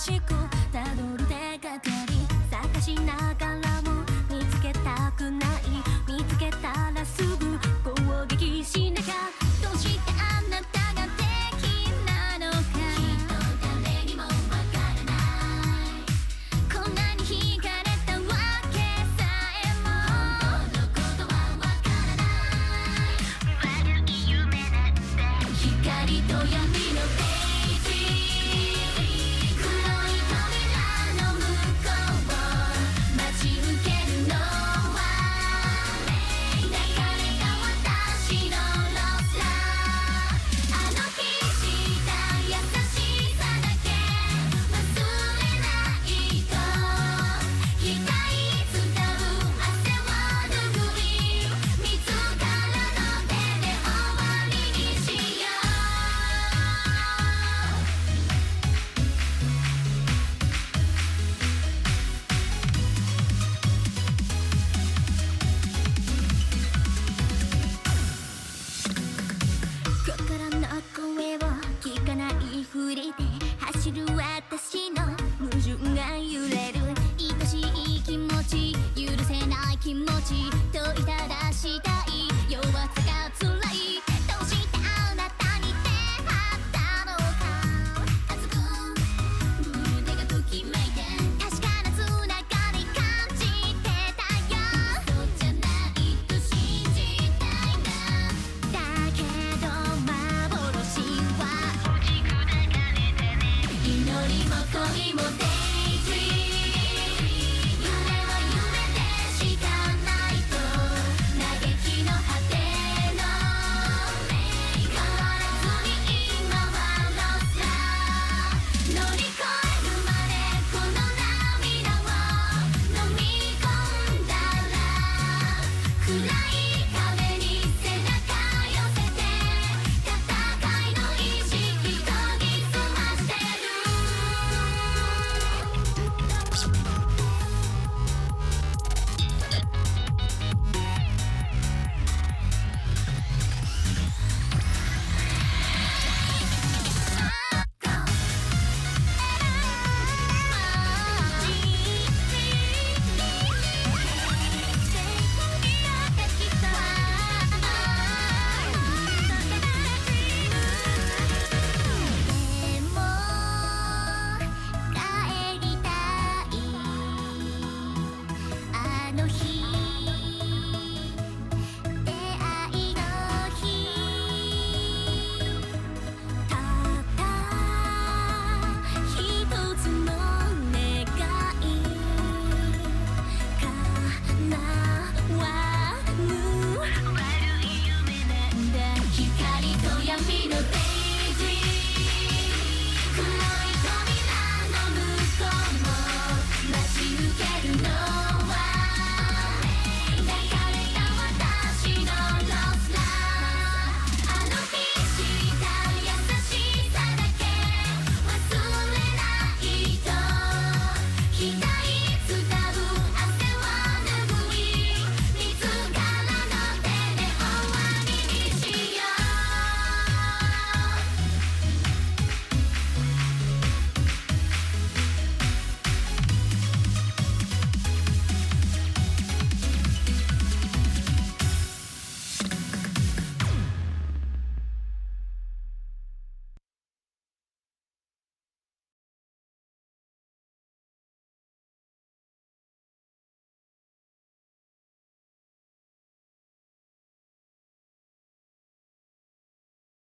しくたどる手がかり探しながらも見つけたくない、見つけたらすぐ攻撃しなきゃ。どうしてあなたが敵なのか、きっと誰にもわからない。こんなに惹かれたわけさえも本当のことはわからない。悪い夢なんて光と闇のページ、黒い扉の向こうを待ち受けるのは抱かれた私のロスラー。あの日した優しさだけ忘れないと、額伝う汗を拭い自らの手で終わりにしよう。心の声を聞かないふりで走る私の矛盾が揺れる。愛しい気持ち許せない気持ち問いただしたい。弱さが